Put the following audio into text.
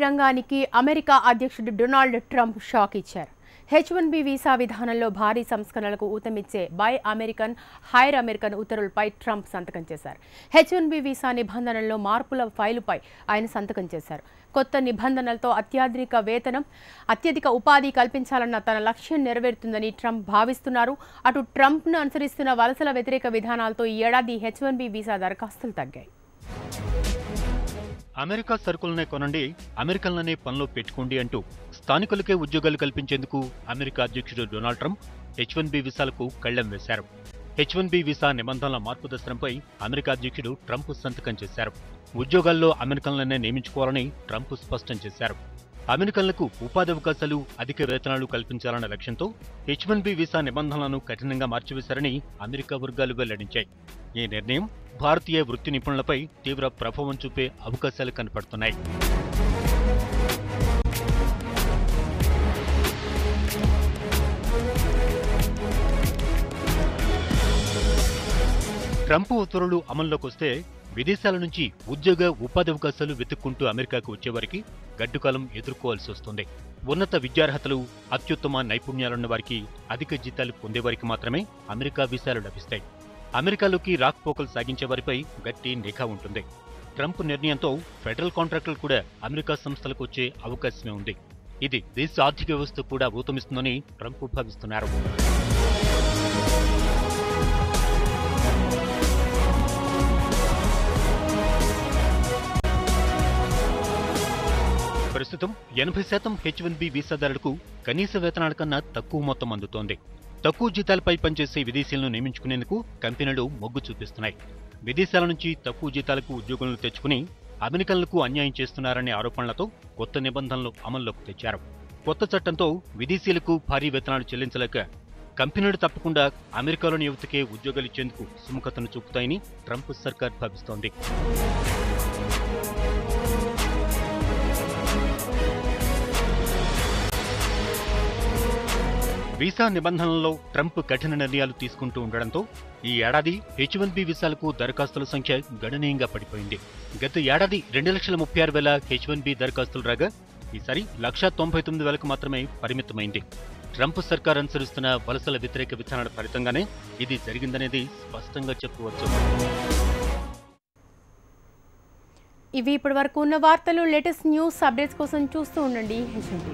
రంగానికి అమెరికా అధ్యక్షుడు Donald Trump shock ఇచ్చారు. H1B వీసా విధానంలో భారీ సంస్కరణలకు ఊతమిచ్చే బై అమెరికన్, హైర్ అమెరికన్ ఉత్తర్వులపై ట్రంప్ సంతకం చేశారు. H1B వీసా నిబంధనల్లో మార్పుల ఫైలుపై ఆయన సంతకం చేశారు. కొత్త నిబంధనలతో అత్యాధునిక వేతనం, అత్యధిక ఉపాధి కల్పించాలన్న తన లక్ష్యం నెరవేరుతుందని ట్రంప్ భావిస్తున్నారు. అటు ట్రంప్ను అనుసరిస్తున్న వలసల వ్యతిరేక విధానాలతో ఈ ఏడాది H1B వీసా దరఖాస్తులు తగ్గాయి. అమెరికా సరుకులనే కొనండి, అమెరికన్లనే పనిలో పెట్టుకోండి అంటూ స్థానికులకే ఉద్యోగాలు కల్పించేందుకు అమెరికా అధ్యక్షుడు డొనాల్డ్ ట్రంప్ H1B వీసాలకు కళ్లెం వేశారు. H1B వీసా నిబంధనల మార్పు దస్త్రంపై అమెరికా అధ్యక్షుడు ట్రంప్ సంతకం చేశారు. ఉద్యోగాల్లో అమెరికన్లనే నియమించుకోవాలని ట్రంప్ స్పష్టం చేశారు. అమెరికన్లకు ఉపాధి అవకాశాలు, అధిక వేతనాలు కల్పించాలన్న లక్ష్యంతో H1B వీసా నిబంధనలను కఠినంగా మార్చివేశారని అమెరికా వర్గాలు వెల్లడించాయి. ఈ నిర్ణయం భారతీయ వృత్తి నిపుణులపై తీవ్ర ప్రభావం చూపే అవకాశాలు కనపడుతున్నాయి. ట్రంప్ ఉత్తర్వులు అమల్లోకి వస్తే విదేశాల నుంచి ఉద్యోగ, ఉపాధి అవకాశాలు వెతుక్కుంటూ అమెరికాకు వచ్చేవారికి గడ్డుకాలం ఎదుర్కోవాల్సి వస్తుంది. ఉన్నత విద్యార్హతలు, అత్యుత్తమ నైపుణ్యాలున్న వారికి, అధిక జీతాలు పొందేవారికి మాత్రమే అమెరికా వీసాలు లభిస్తాయి. అమెరికాలోకి రాకపోకలు సాగించే వారిపై గట్టి నిఘా ఉంటుంది. ట్రంప్ నిర్ణయంతో ఫెడరల్ కాంట్రాక్టులు కూడా అమెరికా సంస్థలకు వచ్చే అవకాశమే ఉంది. ఇది దేశ ఆర్థిక వ్యవస్థ కూడా ఊతమిస్తుందని ట్రంప్ భావిస్తున్నారు. ప్రస్తుతం 80% H1B వీసాదారులకు కనీస వేతనాల కన్నా తక్కువ మొత్తం అందుతోంది. తక్కువ జీతాలపై పనిచేసే విదేశీయులను నియమించుకునేందుకు కంపెనీలు మొగ్గు చూపిస్తున్నాయి. విదేశాల నుంచి తక్కువ జీతాలకు ఉద్యోగులను తెచ్చుకుని అమెరికన్లకు అన్యాయం చేస్తున్నారనే ఆరోపణలతో కొత్త నిబంధనలు అమల్లోకి తెచ్చారు. కొత్త చట్టంతో విదేశీయులకు భారీ వేతనాలు చెల్లించలేక కంపెనీలు తప్పకుండా అమెరికాలోని యువతకే ఉద్యోగాలిచ్చేందుకు సుముఖతను చూపుతాయని ట్రంప్ సర్కార్ భావిస్తోంది. వీసా నిబంధనల్లో ట్రంప్ కఠిన నిర్ణయాలు తీసుకుంటూ ఉండడంతో ఈ ఏడాది H1B వీసాలకు దరఖాస్తుల సంఖ్య గణనీయంగా పడిపోయింది. గత ఏడాది 2,36,000 H1B దరఖాస్తులు రాగా ఈసారి 1,99,000కు మాత్రమే పరిమితమైంది. ట్రంప్ సర్కార్ అనుసరిస్తున్న వలసల వ్యతిరేక విధానాల ఫలితంగానే ఇది జరిగిందనేది స్పష్టంగా చెప్పవచ్చు. ఇవి ఇప్పటివరకు ఉన్న వార్తలు. లేటెస్ట్ న్యూస్ అప్డేట్స్ కోసం చూస్తూ ఉండండి H1B.